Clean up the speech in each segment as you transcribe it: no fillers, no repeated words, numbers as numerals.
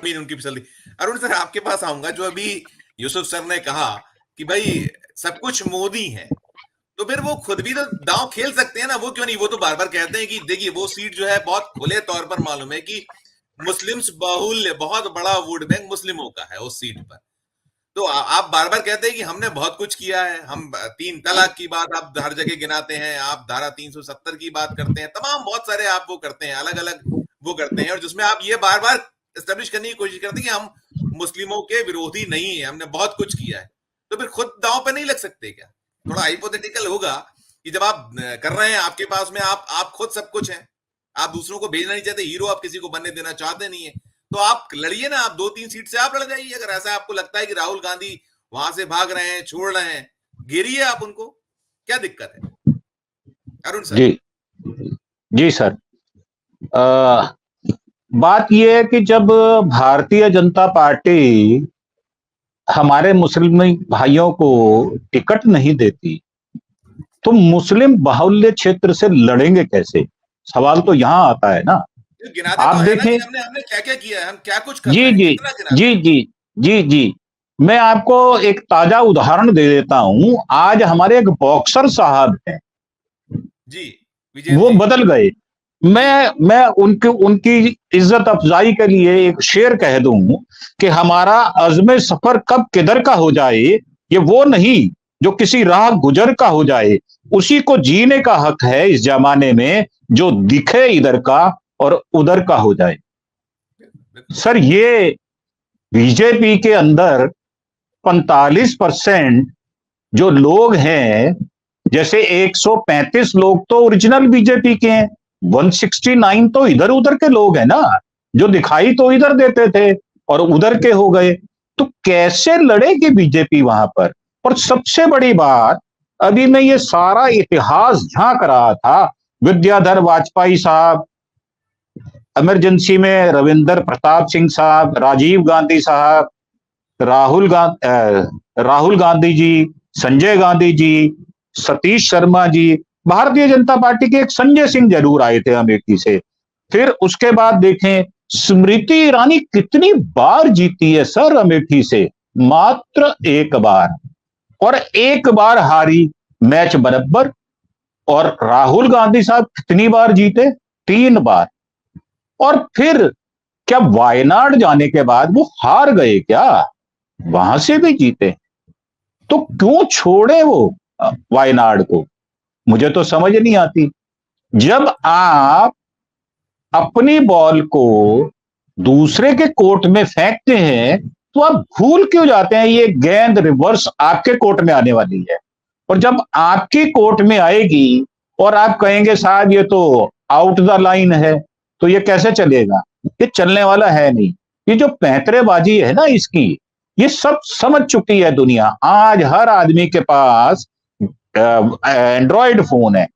जमीन उनकी फिसल दी। अरुण सर, आपके पास आऊंगा। जो अभी यूसुफ सर ने कहा कि भाई सब कुछ मोदी है, तो फिर वो खुद भी तो दांव खेल सकते हैं ना। वो क्यों नहीं? वो तो बार बार कहते हैं कि देखिए वो सीट जो है बहुत खुले तौर पर मालूम है कि मुस्लिम्स बाहुल्य, बहुत बड़ा वोट बैंक मुस्लिमों का है उस सीट पर। तो आप बार बार कहते हैं कि हमने बहुत कुछ किया है। हम 3 तलाक की बात आप हर जगह गिनाते हैं, आप धारा 370 की बात करते हैं, तमाम बहुत सारे आप वो करते हैं, अलग अलग वो करते हैं, और जिसमें आप ये बार बार एस्टेब्लिश करने की कोशिश करते हैं कि हम मुस्लिमों के विरोधी नहीं है, हमने बहुत कुछ किया है। तो फिर खुद दांव पे नहीं लग सकते क्या? थोड़ा हाइपोथेटिकल होगा कि जब आप कर रहे हैं, आपके पास में आप खुद सब कुछ हैं, आप दूसरों को भेजना नहीं चाहते, हीरो आप किसी को बनने देना चाहते नहीं है, तो आप लड़िए ना। आप 2-3 सीट से आप लड़ जाइए। अगर ऐसा आपको लगता है कि राहुल गांधी वहां से भाग रहे हैं, छोड़ रहे हैं, घेरिए आप उनको। क्या दिक्कत है अरुण सर? जी जी सर, बात यह है कि जब भारतीय जनता पार्टी हमारे मुस्लिम भाइयों को टिकट नहीं देती, तो मुस्लिम बाहुल्य क्षेत्र से लड़ेंगे कैसे? सवाल तो यहां आता है ना। गिनाते आप तो है ना देखें, कि हमने हमने क्या क्या किया है, हम क्या कुछ कर जी रहे हैं, जी कितना गिनाते जी हैं? जी जी जी, मैं आपको एक ताजा उदाहरण दे देता हूं। आज हमारे एक बॉक्सर साहब हैं, जी, विजेंद्र वो जी। बदल गए। जी मैं उनकी उनकी इज्जत अफजाई के लिए एक शेर कह दूं कि हमारा अज़्म सफर कब किधर का हो जाए, ये वो नहीं जो किसी राह गुजर का हो जाए, उसी को जीने का हक है इस जमाने में, जो दिखे इधर का और उधर का हो जाए। बिल्कुल। सर, ये बीजेपी के अंदर 45% जो लोग हैं, जैसे 135 लोग तो ओरिजिनल बीजेपी के हैं, 169 तो इधर उधर के लोग हैं ना, जो दिखाई तो इधर देते थे और उधर के हो गए। तो कैसे लड़ेगी बीजेपी वहां पर? और सबसे बड़ी बात, अभी मैं ये सारा इतिहास झांक रहा था, विद्याधर वाजपेयी साहब, इमरजेंसी में रविंद्र प्रताप सिंह साहब, राजीव गांधी साहब, राहुल गांधी जी, संजय गांधी जी, सतीश शर्मा जी, भारतीय जनता पार्टी के एक संजय सिंह जरूर आए थे अमेठी से। फिर उसके बाद देखें, स्मृति ईरानी कितनी बार जीती है सर अमेठी से? मात्र एक बार, और एक बार हारी, मैच बराबर। और राहुल गांधी साहब कितनी बार जीते? 3 बार। और फिर क्या वायनाड जाने के बाद वो हार गए क्या? वहां से भी जीते। तो क्यों छोड़े वो वायनाड को? मुझे तो समझ नहीं आती। जब आप अपनी बॉल को दूसरे के कोर्ट में फेंकते हैं, तो आप भूल क्यों जाते हैं ये गेंद रिवर्स आपके कोर्ट में आने वाली है? और जब आपकी कोर्ट में आएगी और आप कहेंगे साहब ये तो आउट द लाइन है, तो ये कैसे चलेगा? ये चलने वाला है नहीं। ये जो पैंतरेबाजी है ना इसकी, ये सब समझ चुकी है दुनिया। आज हर आदमी के पास एंड्रॉयड फोन है।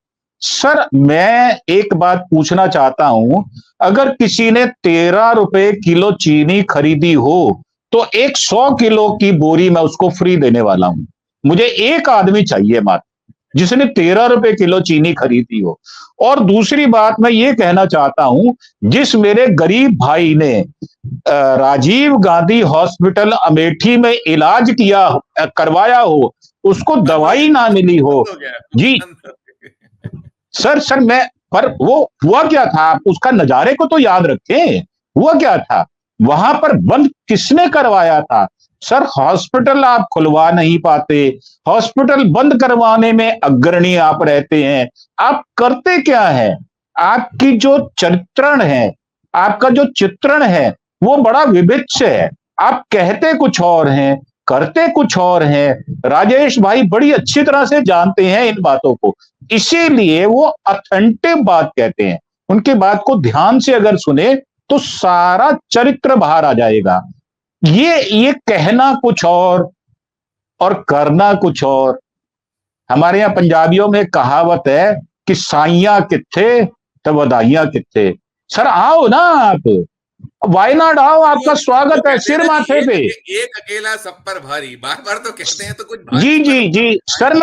सर, मैं एक बात पूछना चाहता हूं, अगर किसी ने 13 रुपए किलो चीनी खरीदी हो, तो एक 100 किलो की बोरी मैं उसको फ्री देने वाला हूं। मुझे एक आदमी चाहिए मात्र जिसने 13 रुपए किलो चीनी खरीदी हो। और दूसरी बात मैं ये कहना चाहता हूं, जिस मेरे गरीब भाई ने राजीव गांधी हॉस्पिटल अमेठी में इलाज किया, करवाया हो, उसको दवाई ना मिली हो। जी सर, मैं, पर वो हुआ क्या था? आप उसका नजारे को तो याद रखें। हुआ क्या था वहां पर? बंद किसने करवाया था? सर, हॉस्पिटल आप खुलवा नहीं पाते, हॉस्पिटल बंद करवाने में अग्रणी आप रहते हैं। आप करते क्या है? आपकी जो चरित्रण है, आपका जो चित्रण है, वो बड़ा विभिन्न है। आप कहते कुछ और हैं, करते कुछ और हैं। राजेश भाई बड़ी अच्छी तरह से जानते हैं इन बातों को, इसीलिए वो ऑथेंटिक बात कहते हैं। उनकी बात को ध्यान से अगर सुने तो सारा चरित्र बाहर आ जाएगा। ये कहना कुछ और करना कुछ और। हमारे यहां पंजाबियों में कहावत है कि साइयां किथे तो बधाइयां किथे। सर, आओ ना आप, वायनाड आओ, आपका स्वागत है सिर माथे पे। एक अकेला सब पर भारी, बार बार तो कहते हैं, तो कुछ जी भारी जी जी सर,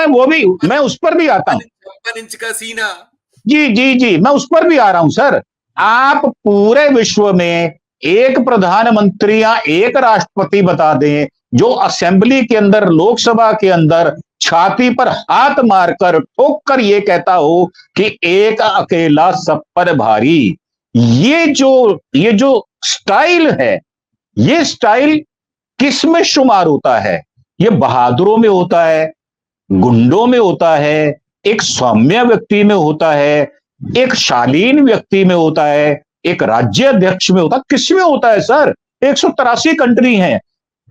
मैं उस पर भी आता हूं। 56 इंच का सीना। जी जी जी, मैं उस पर भी आ रहा हूं सर। आप पूरे विश्व में एक प्रधानमंत्री या एक राष्ट्रपति बता दें जो असेंबली के अंदर, लोकसभा के अंदर छाती पर हाथ मारकर ठोक कर ये कहता हो कि एक अकेला सब पर भारी। ये जो स्टाइल है, ये स्टाइल किस में शुमार होता है? ये बहादुरों में होता है, गुंडों में होता है, एक सौम्य व्यक्ति में होता है, एक शालीन व्यक्ति में होता है, एक राज्य अध्यक्ष में होता है, किस में होता है सर? 183 कंट्री हैं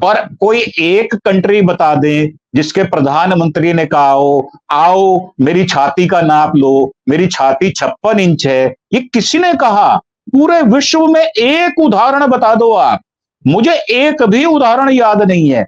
और कोई एक कंट्री बता दें जिसके प्रधानमंत्री ने कहा हो आओ मेरी छाती का नाप लो, मेरी छाती 56 इंच है। ये किसी ने कहा? पूरे विश्व में एक उदाहरण बता दो आप। मुझे एक भी उदाहरण याद नहीं है।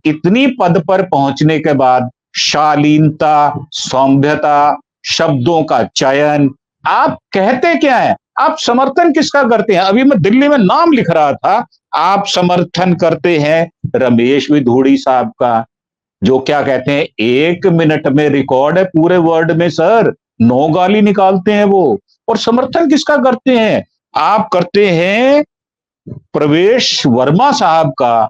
इतनी पद पर पहुंचने के बाद शालीनता, सौम्यता, शब्दों का चयन, आप कहते क्या है? आप समर्थन किसका करते हैं? अभी मैं दिल्ली में नाम लिख रहा था, आप समर्थन करते हैं रमेश विधूड़ी साहब का, जो क्या कहते हैं 1 मिनट में रिकॉर्ड है पूरे वर्ल्ड में सर, 9 गाली निकालते हैं वो। और समर्थन किसका करते हैं? आप करते हैं प्रवेश वर्मा साहब का,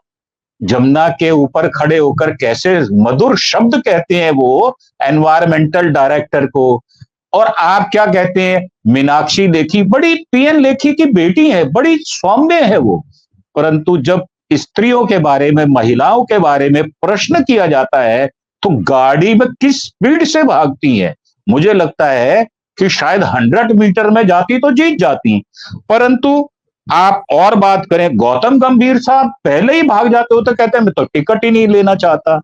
जमुना के ऊपर खड़े होकर कैसे मधुर शब्द कहते हैं वो एनवायरमेंटल डायरेक्टर को। और आप क्या कहते हैं? मीनाक्षी लेखी, बड़ी पीएन लेखी की बेटी है, बड़ी सौम्य है वो, परंतु जब स्त्रियों के बारे में, महिलाओं के बारे में प्रश्न किया जाता है तो गाड़ी में किस स्पीड से भागती है। मुझे लगता है कि शायद 100 मीटर में जाती तो जीत जाती, परंतु आप और बात करें, गौतम गंभीर साहब पहले ही भाग जाते हो तो कहते हैं मैं तो टिकट ही नहीं लेना चाहता।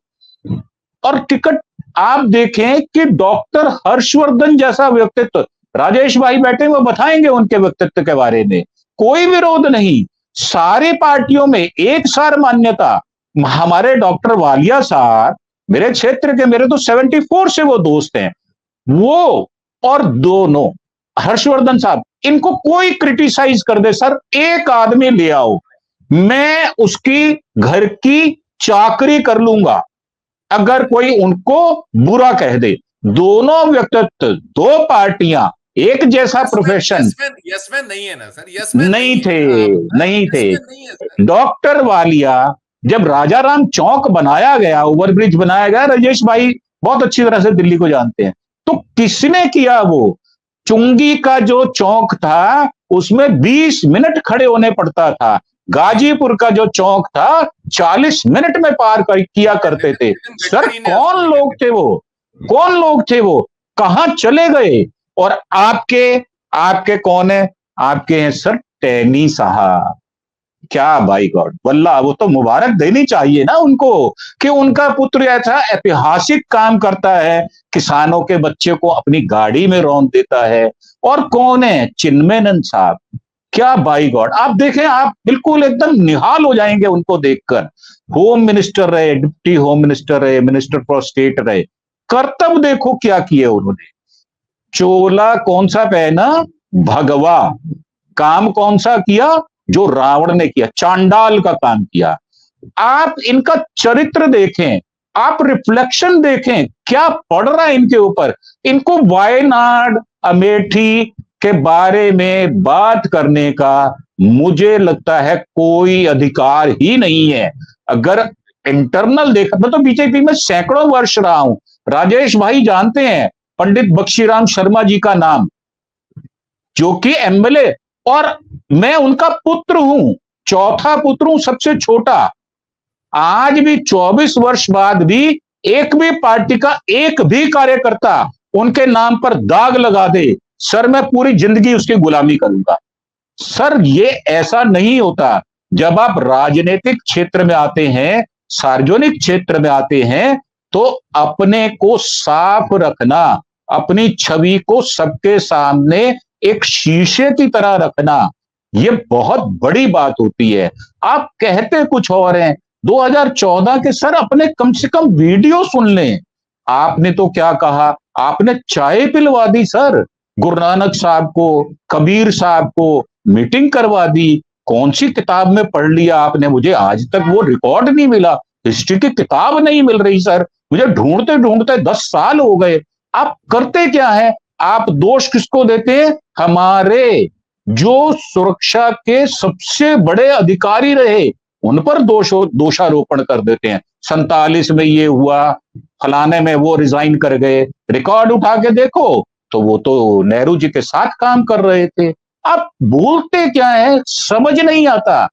और टिकट आप देखें कि डॉक्टर हर्षवर्धन जैसा व्यक्तित्व, राजेश भाई बैठे वो बताएंगे उनके व्यक्तित्व के बारे में, कोई विरोध नहीं, सारी पार्टियों में एक सार मान्यता। हमारे डॉक्टर वालिया साहब मेरे क्षेत्र के, मेरे तो 74 से वो दोस्त हैं, वो और दोनों हर्षवर्धन साहब, इनको कोई क्रिटिसाइज कर दे सर, एक आदमी ले आओ, मैं उसकी घर की चाकरी कर लूंगा अगर कोई उनको बुरा कह दे। दोनों व्यक्तित्व, दो पार्टियां, एक जैसा प्रोफेशन यस नहीं है ना सर, यस नहीं थे। डॉक्टर वालिया जब राजाराम चौक बनाया गया, ओवरब्रिज बनाया गया, राजेश भाई बहुत अच्छी तरह से दिल्ली को जानते हैं, तो किसने किया? वो चुंगी का जो चौक था उसमें 20 मिनट खड़े होने पड़ता था, गाजीपुर का जो चौक था 40 मिनट में पार किया करते थे। सर कौन लोग थे वो? कौन लोग थे वो? कहां चले गए? और आपके कौन है? आपके हैं सर टैनी साहब। क्या बाई गॉड, वल्लाह, वो तो मुबारक देनी चाहिए ना उनको कि उनका पुत्र ऐसा ऐतिहासिक काम करता है, किसानों के बच्चे को अपनी गाड़ी में रौंद देता है। और कौन है? चिन्मयानंद साहब। क्या बाई गॉड, आप देखें, आप बिल्कुल एकदम निहाल हो जाएंगे उनको देखकर। होम मिनिस्टर रहे, डिप्टी होम मिनिस्टर रहे, मिनिस्टर फॉर स्टेट रहे, कर्तव्य देखो क्या किए उन्होंने। चोला कौन सा पहना? भगवा। काम कौन सा किया? जो रावण ने किया, चांडाल का काम किया। आप इनका चरित्र देखें, आप रिफ्लेक्शन देखें, क्या पड़ रहा है इनके ऊपर। इनको वायनाड, अमेठी के बारे में बात करने का मुझे लगता है कोई अधिकार ही नहीं है। अगर इंटरनल देखा, मैं तो बीजेपी में सैकड़ों वर्ष रहा हूं, राजेश भाई जानते हैं पंडित बख्शीराम शर्मा जी का नाम, जो कि एमएलए, और मैं उनका पुत्र हूं, चौथा पुत्र हूं, सबसे छोटा। आज भी 24 वर्ष बाद भी एक भी पार्टी का एक भी कार्यकर्ता उनके नाम पर दाग लगा दे, सर मैं पूरी जिंदगी उसकी गुलामी करूंगा। सर ये ऐसा नहीं होता। जब आप राजनीतिक क्षेत्र में आते हैं, सार्वजनिक क्षेत्र में आते हैं, तो अपने को साफ रखना, अपनी छवि को सबके सामने एक शीशे की तरह रखना, ये बहुत बड़ी बात होती है। आप कहते कुछ और हैं। 2014 के सर अपने कम से कम वीडियो सुन लें। आपने तो क्या कहा? आपने चाय पिलवा दी सर, गुरु नानक साहब को, कबीर साहब को मीटिंग करवा दी। कौन सी किताब में पढ़ लिया आपने? मुझे आज तक वो रिकॉर्ड नहीं मिला, हिस्ट्री की किताब नहीं मिल रही सर, मुझे ढूंढते ढूंढते 10 साल हो गए। आप करते क्या है? आप दोष किसको देते हैं? हमारे जो सुरक्षा के सबसे बड़े अधिकारी रहे उन पर दोषारोपण कर देते हैं। 47 में ये हुआ, फलाने में वो रिजाइन कर गए, रिकॉर्ड उठा के देखो तो वो तो नेहरू जी के साथ काम कर रहे थे। आप बोलते क्या है समझ नहीं आता,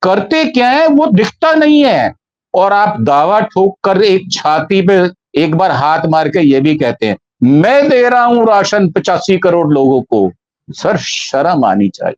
करते क्या है वो दिखता नहीं है, और आप दावा ठोक कर एक छाती पे एक बार हाथ मार के ये भी कहते हैं मैं दे रहा हूं राशन 85 करोड़ लोगों को। सर शर्म आनी चाहिए।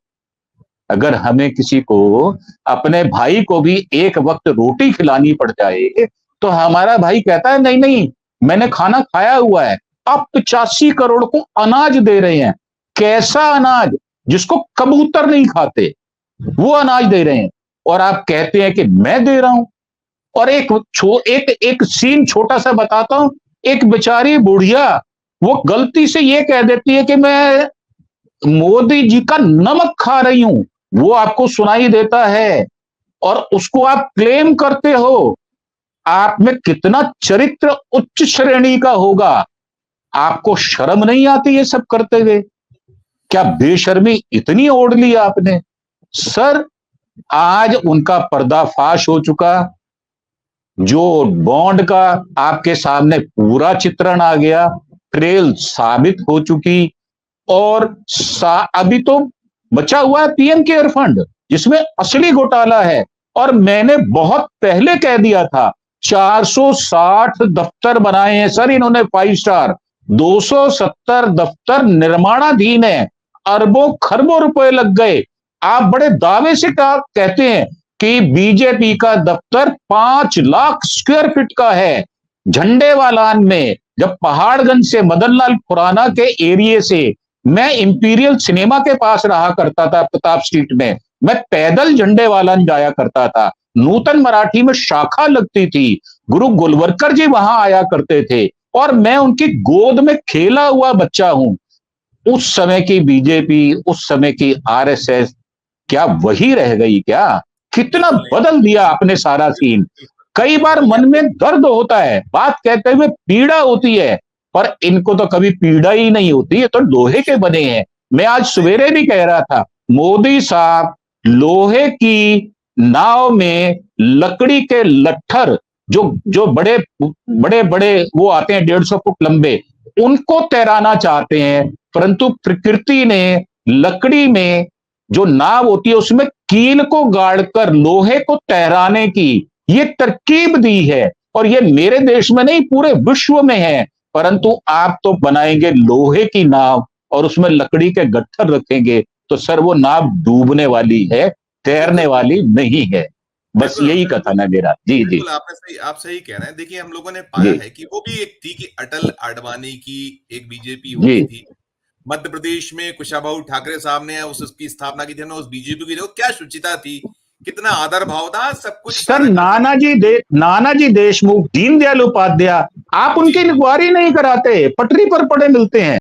अगर हमें किसी को, अपने भाई को भी एक वक्त रोटी खिलानी पड़ जाए तो हमारा भाई कहता है नहीं नहीं मैंने खाना खाया हुआ है। आप 85 करोड़ को अनाज दे रहे हैं, कैसा अनाज जिसको कबूतर नहीं खाते, वो अनाज दे रहे हैं, और आप कहते हैं कि मैं दे रहा हूं। और एक सीन छोटा सा बताता हूं। एक बेचारी बुढ़िया वो गलती से ये कह देती है कि मैं मोदी जी का नमक खा रही हूं, वो आपको सुनाई देता है और उसको आप क्लेम करते हो। आप में कितना चरित्र उच्च श्रेणी का होगा, आपको शर्म नहीं आती ये सब करते हुए? क्या बेशर्मी इतनी ओढ़ ली आपने? सर आज उनका पर्दाफाश हो चुका, जो बॉन्ड का आपके सामने पूरा चित्रण आ गया, ट्रेल साबित हो चुकी, और अभी तो बचा हुआ है पीएम केयर फंड जिसमें असली घोटाला है। और मैंने बहुत पहले कह दिया था 460 दफ्तर बनाए हैं सर इन्होंने 5 स्टार, 270 दफ्तर निर्माणाधीन है, अरबों खरबों रुपए लग गए। आप बड़े दावे से कहते हैं कि बीजेपी का दफ्तर 5 लाख स्क्वायर फीट का है। झंडेवालान में जब पहाड़गंज से मदनलाल खुराना के एरिया से मैं इंपीरियल सिनेमा के पास रहा करता था प्रताप स्ट्रीट में, मैं पैदल झंडेवालान जाया करता था। नूतन मराठी में शाखा लगती थी, गुरु गोलवलकर जी वहां आया करते थे, और मैं उनकी गोद में खेला हुआ बच्चा हूं। उस समय की बीजेपी, उस समय की आरएसएस क्या वही रह गई क्या? कितना बदल दिया आपने सारा सीन। कई बार मन में दर्द होता है, बात कहते हुए पीड़ा होती है, पर इनको तो कभी पीड़ा ही नहीं होती, ये तो लोहे के बने हैं। मैं आज सवेरे भी कह रहा था मोदी साहब लोहे की नाव में लकड़ी के लट्ठर जो बड़े बड़े बड़े वो आते हैं 150 फुट लंबे, उनको तैराना चाहते हैं, परंतु प्रकृति ने लकड़ी में जो नाव होती है उसमें कील को गाड़कर लोहे को तैराने की ये तरकीब दी है। और ये मेरे देश में नहीं पूरे विश्व में है। परंतु आप तो बनाएंगे लोहे की नाव और उसमें लकड़ी के गट्ठर रखेंगे, तो सर वो नाव डूबने वाली है, तैरने वाली नहीं है। बस यही कथन है मेरा। जी जी, आप सही कह रहे हैं। देखिए हम लोगों ने पाया है कि वो भी एक थी कि अटल आडवाणी की एक बीजेपी होती थी। मध्य प्रदेश में कुशाभाऊ ठाकरे साहब ने उसकी स्थापना की थी, उस बीजेपी की क्या शुचिता थी, कितना आदर भाव था, सब कुछ। सर नानाजी देशमुख, दीनदयाल उपाध्याय, आप उनकी इंक्वायरी नहीं कराते, पटरी पर पड़े मिलते हैं।